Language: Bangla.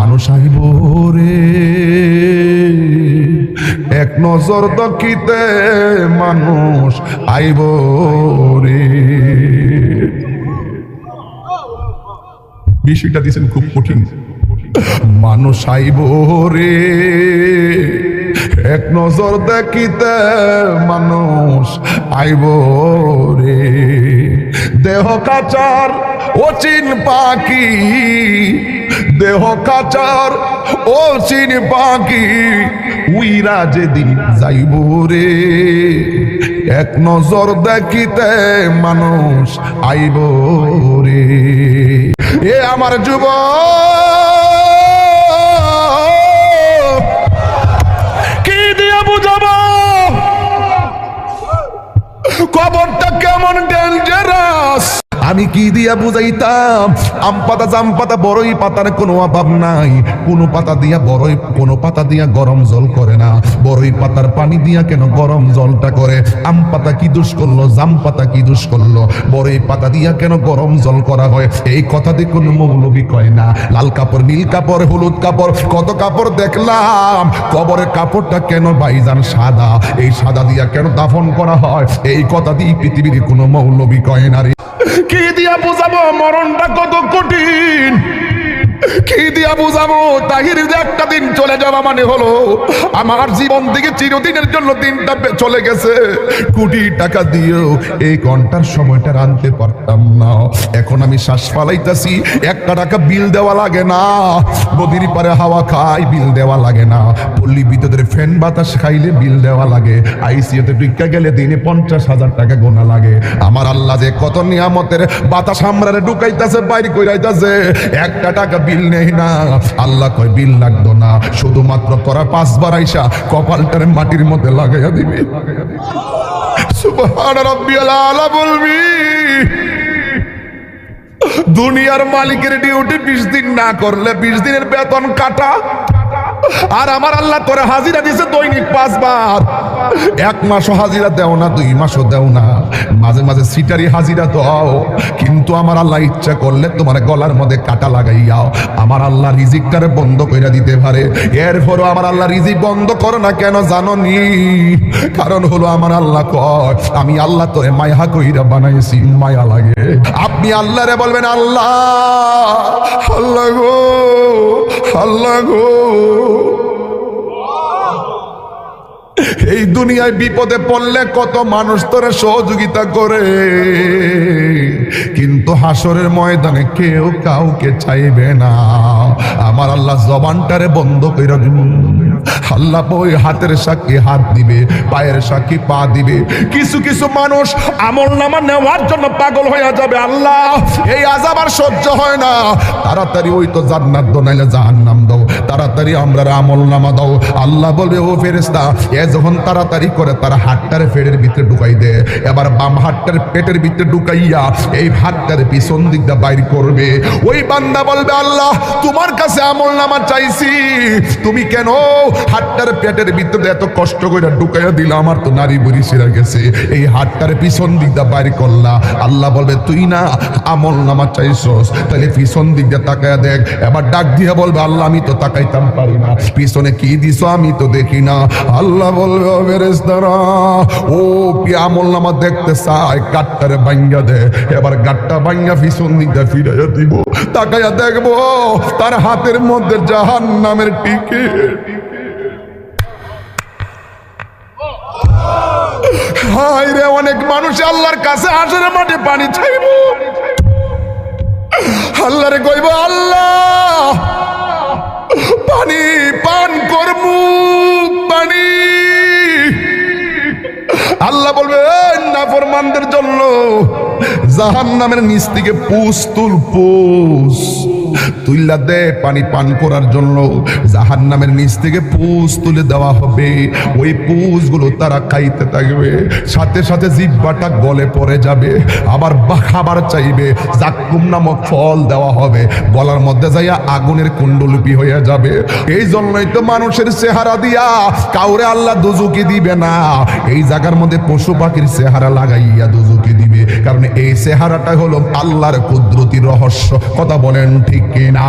মানুষ আইব রে এক নজর দেখিতে মানুষ আইব রে। বিষয়টা দিয়েছেন খুব কঠিন। মানুষ আইব রে এক নজর দেখিতে মানুষ আইব রে। দেহ কাচার অচিন পাখি, দেহ কাচার অচিন পাখি উইরা যেদিন যাইব রে এক নজর দেখিতে মানুষ আইব রে। এ আমার যুবক, কি দিয়ে বুঝাবো কবরটা কেমন ডেঞ্জারাস? আমি কি দিয়া বুঝাইতাম? আম পাতা জাম পাতা বড়ই পাতার কোনো অভাব নাই। কোনো পাতা দিয়া বড়ই, কোনো পাতা দিয়া গরম জল করে না। বড়ই পাতার পানি দিয়া কেন গরম জলটা করে? আম পাতা কি দোষ করলো, জাম পাতা কি দোষ করলো? বড়ই পাতা দিয়া কেন গরম জল করা হয়? এই কথা দিয়ে কোনো মৌলবি কয় না। লাল কাপড়, নীল কাপড়, হলুদ কাপড়, কত কাপড় দেখলাম। কবরের কাপড়টা কেন ভাইজান সাদা? এই সাদা দিয়া কেন দাফন করা হয়? এই কথা দিয়ে পৃথিবীর কোনো মৌলবি কয় না রে। কি দিয়া বুঝাবো মরণটা কত কঠিন? কি দিয়া বুঝাবো তাহির যে একটা দিন চলে যাওয়া মানে হলো আমার জীবন থেকে চিরদিনের জন্য দিনটা চলে গেছে। কোটি টাকা দিয়েও এই ঘন্টার সময়টা আনতে পারতাম না। এখন আমি শ্বাস ফালাইতেছি, 1 টাকা বিল দেওয়া লাগে না। নদীর পারে হাওয়া খাই, বিল দেওয়া লাগে না। পল্লী বিদ্যুতের ফ্যান বাতাস খাইলে বিল দেওয়া লাগে। আইসিইউতে ঢুকা গেলে দিনে 50,000 টাকা গোনা লাগে। আমার আল্লাহ যে কত নিয়ামতের বাতাস আমরারে ঢুকাইতেছে, বাইর কইরাইতেছে, 1 টাকা বিল নেই না। আল্লাহ কয় বিল লাগতো না, শুধুমাত্র তোরা 5 বার আইসা কপালটারে মাটির মধ্যে লাগাইয়া দিবি। সুবহান রাব্বিয়াল আলা বলবি। দুনিয়ার মালিকের ডিউটি 20 দিন না করলে 20 দিনের বেতন কাটা। আর আমার আল্লাহ তোরে হাজিরা দিছে দৈনিক 5 বার। 1 মাসও হাজিরা দেও না, 2 মাসও দেও না, মাঝে মাঝে সিটারি হাজিরা দাও। কিন্তু আমার আল্লাহ ইচ্ছা করলে তোমার গলার মধ্যে কাটা লাগাইয়াও আমার আল্লাহ রিজিকটারে বন্ধ কইরা দিতে পারে। এরপরও আমার আল্লাহ রিজিক বন্ধ করো না কেন জানো নি? কারণ হলো আমার আল্লাহ কয় আমি আল্লাহ তোরে মায়া কইরা বানাইছি, মায়া লাগে। আপনি আল্লাহরে বলবেন আল্লাহ, আল্লাহ গো, আল্লাহ গো। এই দুনিয়ায় বিপদে পড়লে কত মানুষ তোরে সহযোগিতা করে, কিন্তু হাসরের ময়দানে কেউ কাউকে চাইবে না। আমার আল্লাহ জবানটারে বন্ধ কইরা দিবেন। আল্লাহ ওই হাতের সাক্ষী হাত দিবে, পায়ের সাক্ষী পা দিবে। কিছু কিছু মানুষ আমলনামা নেওয়ার জন্য পাগল হয়ে যাবে। আল্লাহ এই আযাব আর সহ্য হয় না, তাড়াতাড়ি ওই তো জান্নাত দাও নাইলে জাহান্নাম দাও, তাড়াতাড়ি আমরা আমলনামা দাও। আল্লাহ বলবে ও ফেরেশতা, এ যখন তাড়াতাড়ি করে তার হাতটারে পেটের ভিতরে ঢুকাই দে। এবার বাম হাতটার পেটের ভিতরে ঢুকাইয়া এই হাতটারে পিছন দিক দিয়ে বাইর করবে। ওই বান্দা বলবে আল্লাহ তোমার কাছে আমলনামা চাইছি, তুমি কেন হাতটার পেটের ভিতরে এত কষ্ট করে ঢুকাইয়া দিলা? আমার তো নারী বুড়ি ছিঁড়া গেছে, এই হাতটারে পিছন দিক দিয়ে বাইর করলা। আল্লাহ বলবে তুই না আমলনামা চাইছস, তাহলে পিছন দিক দিয়ে তাকায়া দেখ। এবার ডাক দিয়ে বলবে আল্লাহ আমি তো তাকাইতাম পারি না, পিছনে কি দিছো আমি তো দেখি না। আল্লাহ বলবে ও ফেরেশতারা, ও কি আমলনামা দেখতে চায়? গাটটারে ভাঙ্গা দে। এবার গাটটা ভাঙ্গা পিছন দিক দিয়ে ফিরাইয়া দিব, তাকাইয়া দেখবো তার হাতের মধ্যে জাহান্নামের টিকিট। হায় রে, অনেক মানুষ আল্লাহর কাছে হাসরের মাঠে পানি চাইব। আল্লাহরে কইব আল্লাহ পানি পান করমু, পানি। আল্লাহ বলবে নাফরমানদের জন্য জাহান্নামের নিচ থেকে পুষ তুল, পুষ তুইলা দে পানি পান করার জন্য। জাহান্নামের নিচ থেকে পুষ তুলে দেওয়া হবে। ওই পুষগুলো তারা খাইতে থাকবে, সাথে সাথে জিহ্বাটা গলে পড়ে যাবে। আবার খাবার চাইবে, জাক্কুম নামক ফল দেওয়া হবে, গলার মধ্যে যাইয়া আগুনের কুণ্ডলিপি হয়ে যাবে। এই জন্যই তো মানুষের চেহারা দিয়া কাউরে আল্লাহ দুজুকি দিবে না। এই জায়গার মধ্যে পশু পাখির চেহারা লাগাইয়া দুজুকি দিবে, কারণ এই চেহারাটা হলো আল্লাহর কুদরতি রহস্য। কথা বলেন ঠিক কিনা?